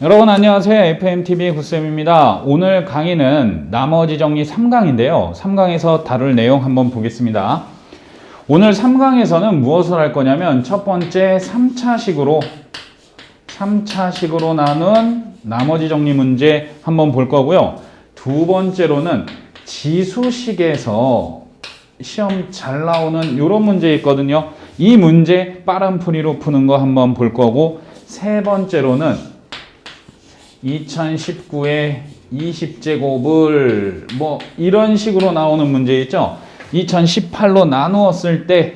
여러분 안녕하세요. FMTV 구쌤입니다. 오늘 강의는 나머지 정리 3강인데요. 3강에서 다룰 내용 한번 보겠습니다. 오늘 3강에서는 무엇을 할 거냐면 첫 번째 3차식으로 나눈 나머지 정리 문제 한번 볼 거고요. 두 번째로는 지수식에서 시험 잘 나오는 이런 문제 있거든요. 이 문제 빠른 풀이로 푸는 거 한번 볼 거고, 세 번째로는 2019의 20제곱을 뭐 이런 식으로 나오는 문제 있죠. 2018로 나누었을 때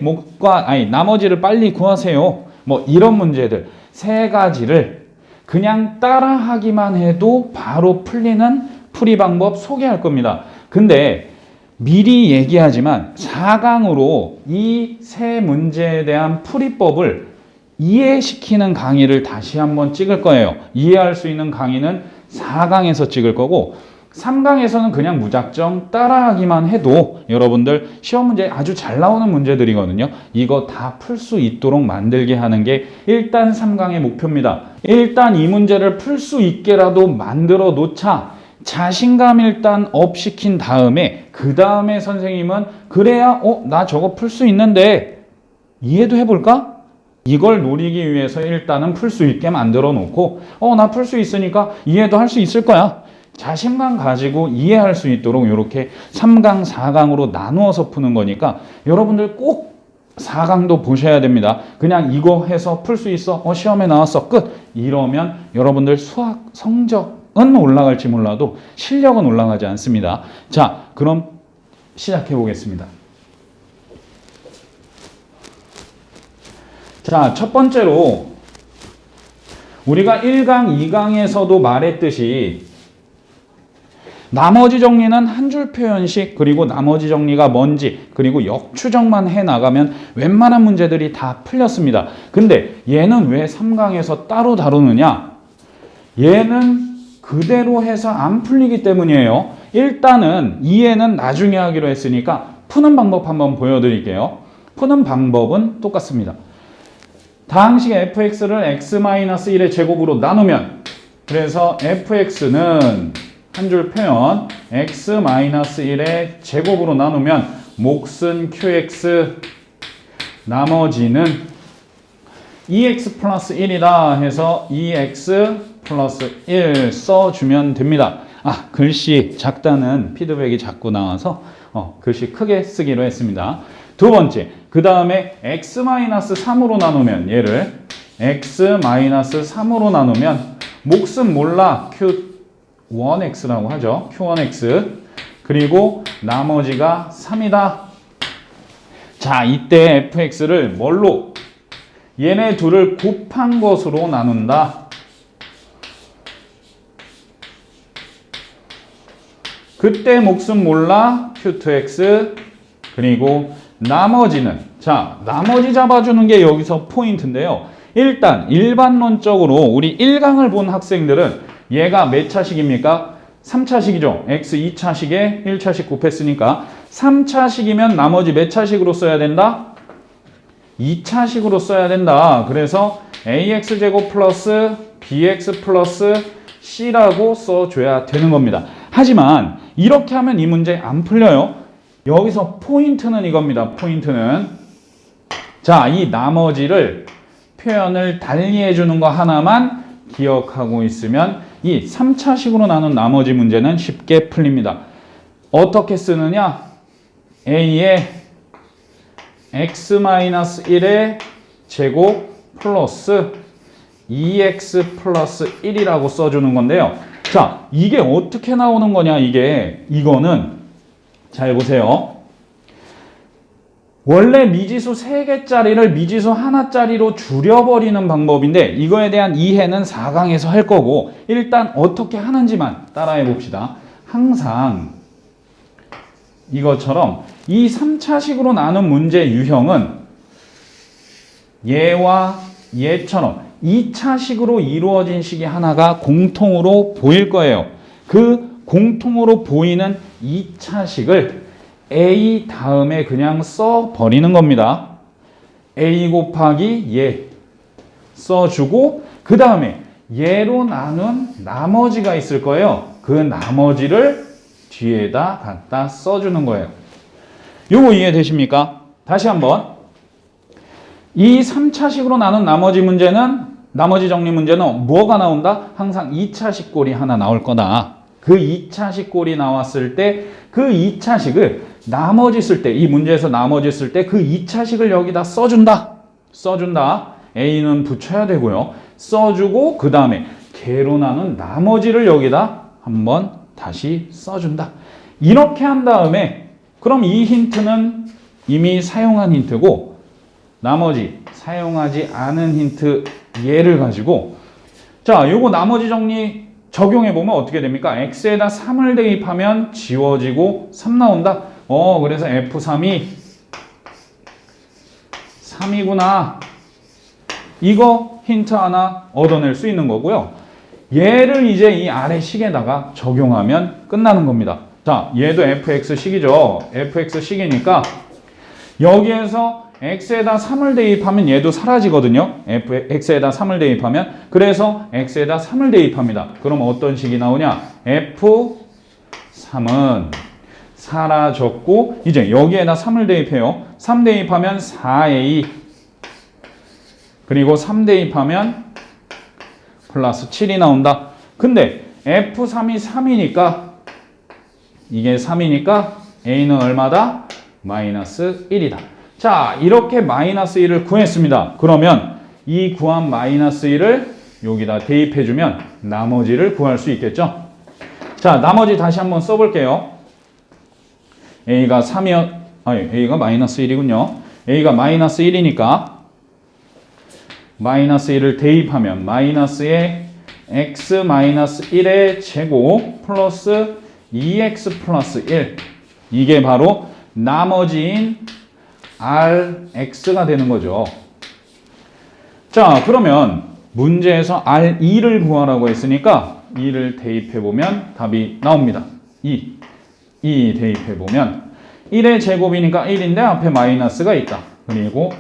나머지를 빨리 구하세요. 뭐 이런 문제들 세 가지를 그냥 따라하기만 해도 바로 풀리는 풀이 방법 소개할 겁니다. 근데 미리 얘기하지만 4강으로 이 세 문제에 대한 풀이법을 이해시키는 강의를 다시 한번 찍을 거예요. 이해할 수 있는 강의는 4강에서 찍을 거고, 3강에서는 그냥 무작정 따라하기만 해도 여러분들 시험 문제 아주 잘 나오는 문제들이거든요. 이거 다 풀 수 있도록 만들게 하는 게 일단 3강의 목표입니다. 일단 이 문제를 풀 수 있게라도 만들어 놓자. 자신감 일단 업 시킨 다음에 그 다음에 선생님은 그래야 나 저거 풀 수 있는데 이해도 해볼까? 이걸 노리기 위해서 일단은 풀 수 있게 만들어 놓고 나 풀 수 있으니까 이해도 할 수 있을 거야. 자신감 가지고 이해할 수 있도록 이렇게 3강, 4강으로 나누어서 푸는 거니까 여러분들 꼭 4강도 보셔야 됩니다. 그냥 이거 해서 풀 수 있어. 시험에 나왔어. 끝. 이러면 여러분들 수학 성적은 올라갈지 몰라도 실력은 올라가지 않습니다. 자, 그럼 시작해 보겠습니다. 자, 첫 번째로 우리가 1강, 2강에서도 말했듯이 나머지 정리는 한 줄 표현식, 그리고 나머지 정리가 뭔지, 그리고 역추정만 해나가면 웬만한 문제들이 다 풀렸습니다. 근데 얘는 왜 3강에서 따로 다루느냐? 얘는 그대로 해서 안 풀리기 때문이에요. 일단은 이해는 나중에 하기로 했으니까 푸는 방법 한번 보여드릴게요. 푸는 방법은 똑같습니다. 다항식 fx를 x-1의 제곱으로 나누면, 그래서 fx는 한 줄 표현 x-1의 제곱으로 나누면 몫은 qx, 나머지는 2x 플러스 1이다 해서 2x 플러스 1 써주면 됩니다. 글씨 작다는 피드백이 자꾸 나와서 글씨 크게 쓰기로 했습니다. 두 번째, 그 다음에 x-3으로 나누면, 얘를 x-3으로 나누면 몫은 몰라, q1x라고 하죠. q1x. 그리고 나머지가 3이다. 자, 이때 fx를 뭘로? 얘네 둘을 곱한 것으로 나눈다. 그때 몫은 몰라, q2x. 그리고 나머지는, 자, 나머지 잡아주는 게 여기서 포인트인데요. 일단 일반론적으로 우리 1강을 본 학생들은 얘가 몇 차식입니까? 3차식이죠. x 2차식에 1차식 곱했으니까 3차식이면 나머지 몇 차식으로 써야 된다? 2차식으로 써야 된다. 그래서 ax제곱 플러스 bx 플러스 c라고 써줘야 되는 겁니다. 하지만 이렇게 하면 이 문제 안 풀려요. 여기서 포인트는 이겁니다. 포인트는, 자, 이 나머지를 표현을 달리 해주는 거 하나만 기억하고 있으면 이 3차식으로 나눈 나머지 문제는 쉽게 풀립니다. 어떻게 쓰느냐? a의 x-1의 제곱 플러스 2x 플러스 1이라고 써주는 건데요. 자, 이게 어떻게 나오는 거냐? 이거는 잘 보세요. 원래 미지수 3개짜리를 미지수 하나짜리로 줄여버리는 방법인데, 이거에 대한 이해는 4강에서 할 거고, 일단 어떻게 하는지만 따라해 봅시다. 항상 이것처럼 이 3차식으로 나눈 문제 유형은 얘와 얘처럼 2차식으로 이루어진 식이 하나가 공통으로 보일 거예요. 그 공통으로 보이는 2차식을 a 다음에 그냥 써버리는 겁니다. a 곱하기 얘 써주고, 그 다음에 얘로 나눈 나머지가 있을 거예요. 그 나머지를 뒤에다 갖다 써주는 거예요. 요거 이해되십니까? 다시 한번. 이 3차식으로 나눈 나머지 정리 문제는 뭐가 나온다? 항상 2차식 꼴이 하나 나올 거다. 그 2차식 꼴이 나왔을 때 그 2차식을 나머지 쓸 때, 이 문제에서 나머지 쓸 때 그 2차식을 여기다 써준다. A는 붙여야 되고요. 써주고 그 다음에 걔로 나눈 나머지를 여기다 한번 다시 써준다. 이렇게 한 다음에 그럼 이 힌트는 이미 사용한 힌트고 나머지 사용하지 않은 힌트 얘를 가지고 자, 요거 나머지 정리 적용해 보면 어떻게 됩니까? x에다 3을 대입하면 지워지고 3 나온다. 그래서 f3이 3이구나. 이거 힌트 하나 얻어낼 수 있는 거고요. 얘를 이제 이 아래 식에다가 적용하면 끝나는 겁니다. 자, 얘도 fx식이죠. fx식이니까 여기에서 x에다 3을 대입하면 얘도 사라지거든요. x에다 3을 대입하면. 그래서 x에다 3을 대입합니다. 그럼 어떤 식이 나오냐? f3은 사라졌고 이제 여기에다 3을 대입해요. 3 대입하면 4a 그리고 3 대입하면 플러스 7이 나온다. 근데 f3이 3이니까 이게 3이니까 a는 얼마다? 마이너스 1이다. 자, 이렇게 마이너스 1을 구했습니다. 그러면 이 구한 마이너스 1을 여기다 대입해주면 나머지를 구할 수 있겠죠? 자, 나머지 다시 한번 써볼게요. A가 마이너스 1이군요. A가 마이너스 1이니까 마이너스 1을 대입하면 마이너스에 x 마이너스 1의 제곱 플러스 2x 플러스 1 이게 바로 나머지인 Rx가 되는 거죠. 자, 그러면 문제에서 R2를 구하라고 했으니까 2를 대입해보면 답이 나옵니다. 2 대입해보면 1의 제곱이니까 1인데 앞에 마이너스가 있다. 그리고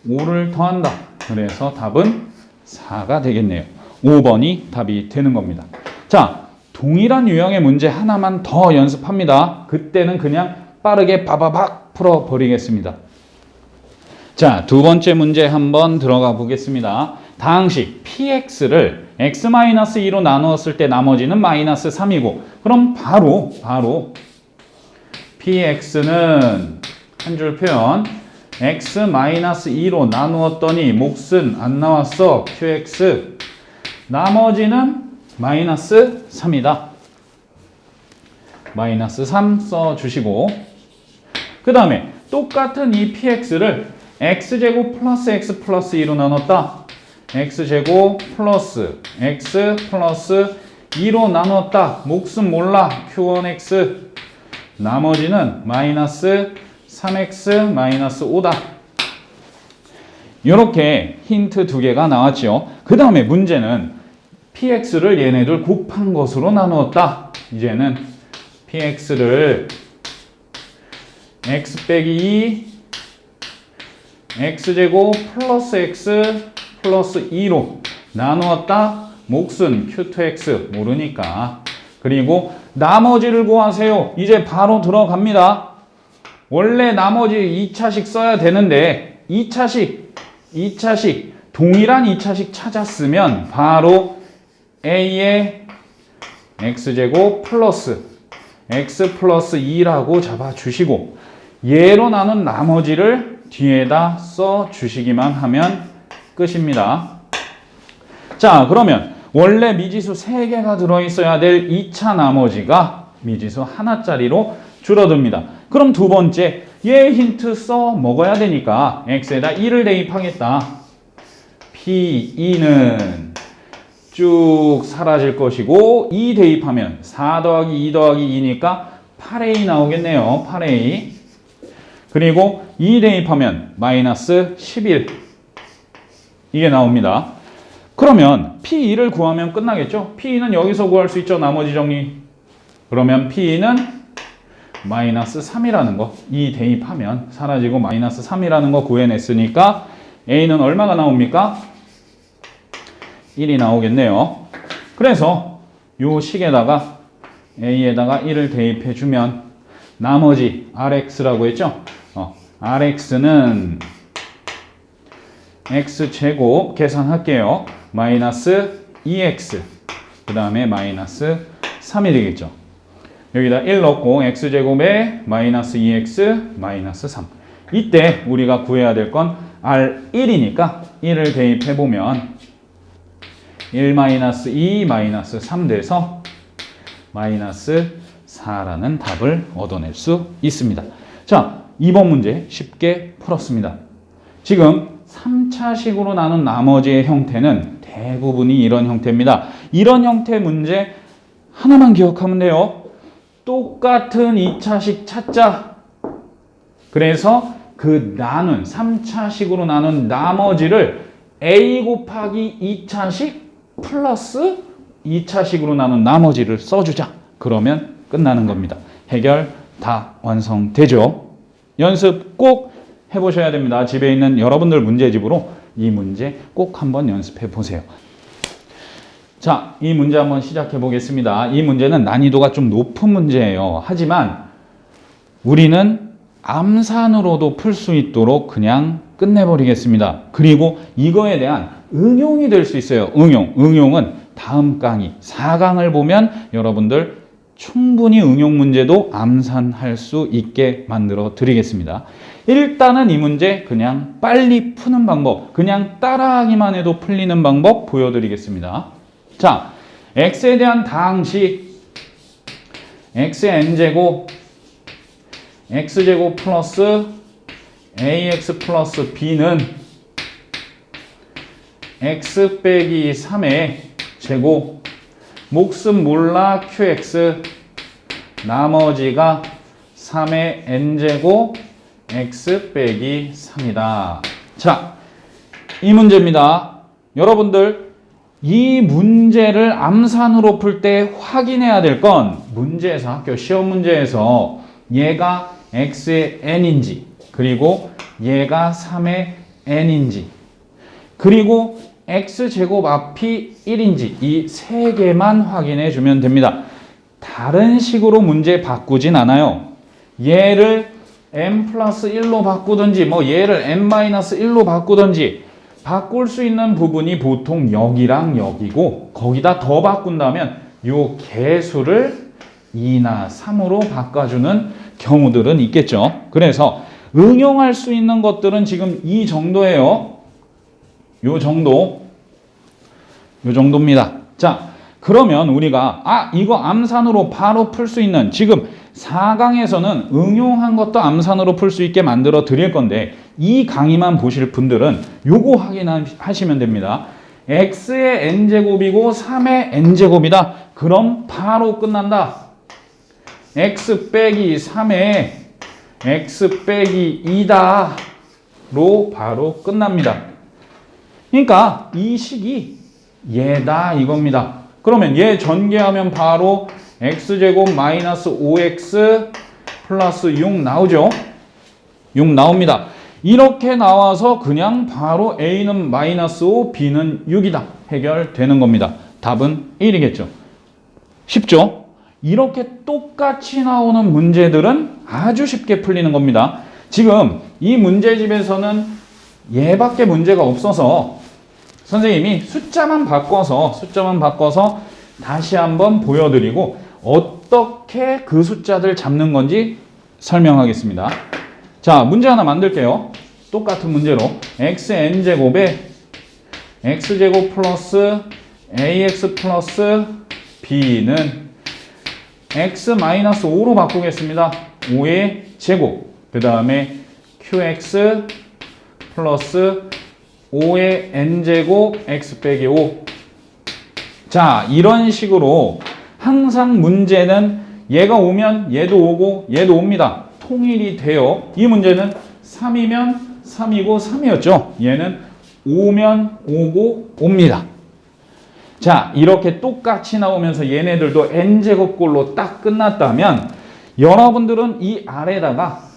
5를 더한다. 그래서 답은 4가 되겠네요. 5번이 답이 되는 겁니다. 자, 동일한 유형의 문제 하나만 더 연습합니다. 그때는 그냥 빠르게 바바박 풀어버리겠습니다. 자, 두 번째 문제 한번 들어가 보겠습니다. 다항식 px를 x-2로 나누었을 때 나머지는 마이너스 3이고 그럼 바로 px는 한 줄 표현 x-2로 나누었더니 몫은 안 나왔어. qx 나머지는 마이너스 3이다. 마이너스 3 써주시고 그 다음에 똑같은 이 px를 x제곱 플러스 x 플러스 2로 나눴다. x제곱 플러스 x 플러스 2로 나눴다. 몫은 몰라. q1x 나머지는 마이너스 3x 마이너스 5다. 이렇게 힌트 두 개가 나왔죠. 그 다음에 문제는 px를 얘네들 곱한 것으로 나누었다. 이제는 px를 x 빼기 2 x제곱 플러스 x 플러스 2로 나누었다. 몫은 q2x 모르니까. 그리고 나머지를 구하세요. 이제 바로 들어갑니다. 원래 나머지 2차식 써야 되는데 2차식 동일한 2차식 찾았으면 바로 a의 x제곱 플러스 x 플러스 2라고 잡아주시고 얘로 나눈 나머지를 뒤에다 써주시기만 하면 끝입니다. 자, 그러면 원래 미지수 3개가 들어있어야 될 2차 나머지가 미지수 하나짜리로 줄어듭니다. 그럼 두 번째, 얘 힌트 써 먹어야 되니까 x에다 2를 대입하겠다. p2는 쭉 사라질 것이고 2 대입하면 4 더하기 2 더하기 2니까 8a 나오겠네요. 8a. 그리고 2 대입하면 마이너스 11 이게 나옵니다. 그러면 P2를 구하면 끝나겠죠? P2는 여기서 구할 수 있죠. 나머지 정리. 그러면 P2는 마이너스 3이라는 거 2 대입하면 사라지고 마이너스 3이라는 거 구해냈으니까 A는 얼마가 나옵니까? 1이 나오겠네요. 그래서 요 식에다가 a에다가 1을 대입해 주면 나머지 rx라고 했죠? rx는 x제곱 계산할게요. 마이너스 2x 그 다음에 마이너스 3이 되겠죠. 여기다 1 넣고 x제곱에 마이너스 2x 마이너스 3. 이때 우리가 구해야 될 건 R1이니까 1을 대입해보면 1 마이너스 2 마이너스 3 돼서 마이너스 4라는 답을 얻어낼 수 있습니다. 자, 2번 문제 쉽게 풀었습니다. 지금 3차식으로 나눈 나머지의 형태는 대부분이 이런 형태입니다. 이런 형태 문제 하나만 기억하면 돼요. 똑같은 2차식 찾자. 그래서 그 나눈 3차식으로 나눈 나머지를 a 곱하기 2차식 플러스 2차식으로 나눈 나머지를 써주자. 그러면 끝나는 겁니다. 해결 다 완성되죠. 연습 꼭 해보셔야 됩니다. 집에 있는 여러분들 문제집으로 이 문제 꼭 한번 연습해 보세요. 자, 이 문제 한번 시작해 보겠습니다. 이 문제는 난이도가 좀 높은 문제예요. 하지만 우리는 암산으로도 풀 수 있도록 그냥 끝내버리겠습니다. 그리고 이거에 대한 응용이 될 수 있어요. 응용은 다음 강의 4강을 보면 여러분들 충분히 응용 문제도 암산할 수 있게 만들어 드리겠습니다. 일단은 이 문제 그냥 빨리 푸는 방법, 그냥 따라하기만 해도 풀리는 방법 보여드리겠습니다. 자, x에 대한 다항식 x의 n제곱 x제곱 플러스 ax 플러스 b는 x 빼기 3의 제곱 목숨 몰라 qx 나머지가 3의 n제곱 x 빼기 3이다. 자, 이 문제입니다. 여러분들 이 문제를 암산으로 풀 때 확인해야 될 건 문제에서 학교 시험 문제에서 얘가 x의 n인지 그리고 얘가 3의 n인지 그리고 x제곱 앞이 1인지 이 세 개만 확인해 주면 됩니다. 다른 식으로 문제 바꾸진 않아요. 얘를 n 플러스 1로 바꾸든지 뭐 얘를 n 마이너스 1로 바꾸든지 바꿀 수 있는 부분이 보통 여기랑 여기고 거기다 더 바꾼다면 요 개수를 2나 3으로 바꿔주는 경우들은 있겠죠. 그래서 응용할 수 있는 것들은 지금 이 정도예요. 요 정도입니다. 자, 그러면 우리가 이거 암산으로 바로 풀 수 있는 지금 4강에서는 응용한 것도 암산으로 풀 수 있게 만들어 드릴 건데 이 강의만 보실 분들은 요거 확인하시면 됩니다. x의 n제곱이고 3의 n제곱이다. 그럼 바로 끝난다. x 빼기 3의 x 빼기 2다 로 바로 끝납니다. 그러니까 이 식이 얘다 이겁니다. 그러면 얘 전개하면 바로 x제곱 마이너스 5x 플러스 6 나오죠. 6 나옵니다. 이렇게 나와서 그냥 바로 a는 마이너스 5, b는 6이다. 해결되는 겁니다. 답은 1이겠죠. 쉽죠? 이렇게 똑같이 나오는 문제들은 아주 쉽게 풀리는 겁니다. 지금 이 문제집에서는 얘밖에 문제가 없어서 선생님이 숫자만 바꿔서 다시 한번 보여드리고 어떻게 그 숫자들 잡는 건지 설명하겠습니다. 자, 문제 하나 만들게요. 똑같은 문제로 xn제곱에 x제곱 플러스 ax 플러스 b는 x-5로 바꾸겠습니다. 5의 제곱 그 다음에 qx 플러스 5의 n제곱 x 빼기 5. 자, 이런 식으로 항상 문제는 얘가 오면 얘도 오고 얘도 옵니다. 통일이 돼요. 이 문제는 3이면 3이고 3이었죠. 얘는 오면 오고 옵니다. 자, 이렇게 똑같이 나오면서 얘네들도 n제곱꼴로 딱 끝났다면 여러분들은 이 아래다가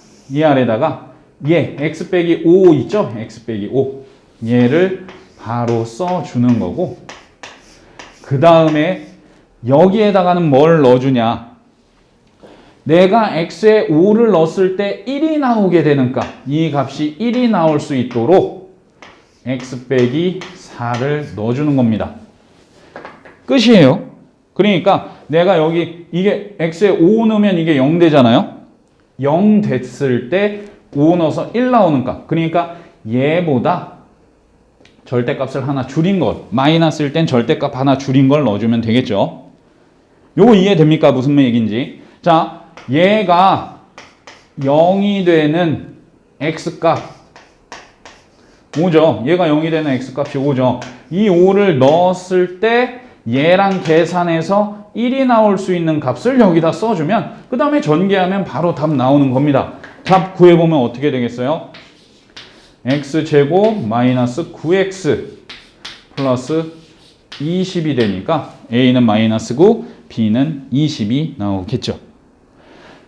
얘 x 빼기 5 있죠? x 빼기 5 얘를 바로 써주는 거고 그 다음에 여기에다가는 뭘 넣어주냐? 내가 x에 5를 넣었을 때 1이 나오게 되는 값, 이 값이 1이 나올 수 있도록 x 빼기 4를 넣어주는 겁니다. 끝이에요. 그러니까 내가 여기 이게 x에 5 넣으면 이게 0 되잖아요. 0 됐을 때 5 넣어서 1 나오는 값. 그러니까 얘보다 절대값을 하나 줄인 것, 마이너스일 땐 절대값 하나 줄인 걸 넣어주면 되겠죠. 요거 이해됩니까? 무슨 얘기인지. 자, 얘가 0이 되는 x값 5죠. 얘가 0이 되는 x값이 5죠. 이 5를 넣었을 때 얘랑 계산해서 1이 나올 수 있는 값을 여기다 써주면 그 다음에 전개하면 바로 답 나오는 겁니다. 답 구해보면 어떻게 되겠어요? x제곱 마이너스 9x 플러스 20이 되니까 a는 마이너스 9, b는 20이 나오겠죠.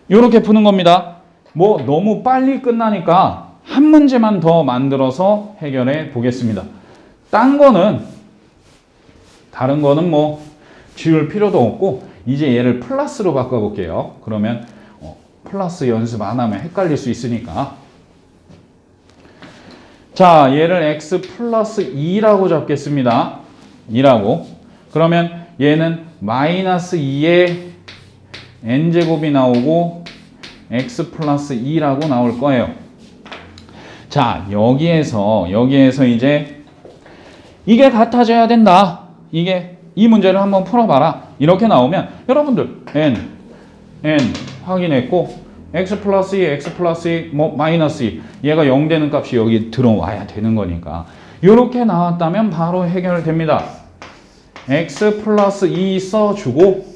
이렇게 푸는 겁니다. 뭐 너무 빨리 끝나니까 한 문제만 더 만들어서 해결해 보겠습니다. 다른 거는 뭐 지울 필요도 없고 이제 얘를 플러스로 바꿔볼게요. 그러면 플러스 연습 안 하면 헷갈릴 수 있으니까. 자, 얘를 x 플러스 2라고 잡겠습니다. 2라고. 그러면 얘는 마이너스 2의 n제곱이 나오고 x 플러스 2라고 나올 거예요. 자, 여기에서 이제 이게 같아져야 된다. 이 문제를 한번 풀어봐라. 이렇게 나오면 여러분들 n 확인했고 x 플러스 2, x 플러스 2, 뭐 마이너스 2 얘가 0 되는 값이 여기 들어와야 되는 거니까 이렇게 나왔다면 바로 해결됩니다. x 플러스 2 써주고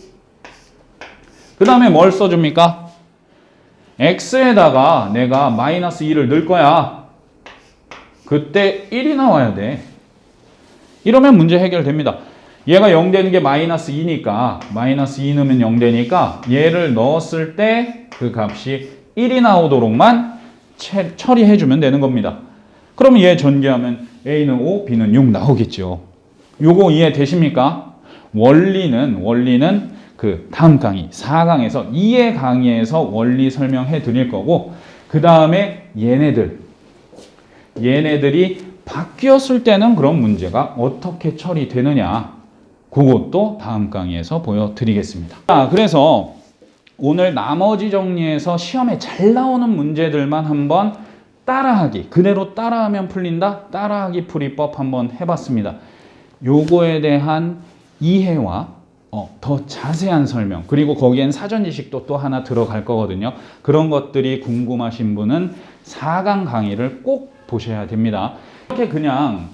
그 다음에 뭘 써줍니까? x에다가 내가 마이너스 2를 넣을 거야. 그때 1이 나와야 돼. 이러면 문제 해결됩니다. 얘가 0 되는 게 마이너스 2니까 마이너스 2 넣으면 0 되니까 얘를 넣었을 때 그 값이 1이 나오도록만 처리해주면 되는 겁니다. 그러면 얘 전개하면 a는 5, b는 6 나오겠죠. 요거 이해되십니까? 원리는 그 다음 강의 4강에서 2의 강의에서 원리 설명해 드릴 거고 그 다음에 얘네들이 바뀌었을 때는 그런 문제가 어떻게 처리되느냐 그것도 다음 강의에서 보여드리겠습니다. 자, 그래서 오늘 나머지 정리해서 시험에 잘 나오는 문제들만 한번 따라하기, 그대로 따라하면 풀린다, 따라하기 풀이법 한번 해봤습니다. 요거에 대한 이해와 더 자세한 설명, 그리고 거기엔 사전 지식도 또 하나 들어갈 거거든요. 그런 것들이 궁금하신 분은 4강 강의를 꼭 보셔야 됩니다. 이렇게 그냥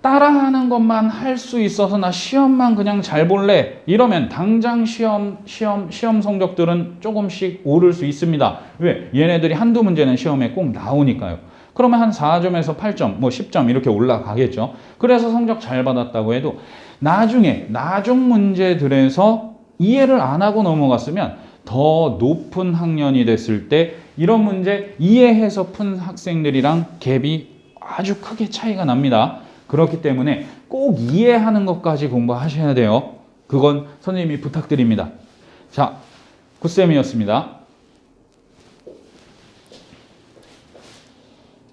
따라하는 것만 할 수 있어서 나 시험만 그냥 잘 볼래 이러면 당장 시험 성적들은 조금씩 오를 수 있습니다. 왜? 얘네들이 한두 문제는 시험에 꼭 나오니까요. 그러면 한 4점에서 8점, 뭐 10점 이렇게 올라가겠죠. 그래서 성적 잘 받았다고 해도 나중에 나중 문제들에서 이해를 안 하고 넘어갔으면 더 높은 학년이 됐을 때 이런 문제 이해해서 푼 학생들이랑 갭이 아주 크게 차이가 납니다. 그렇기 때문에 꼭 이해하는 것까지 공부하셔야 돼요. 그건 선생님이 부탁드립니다. 자, 굿쌤이었습니다.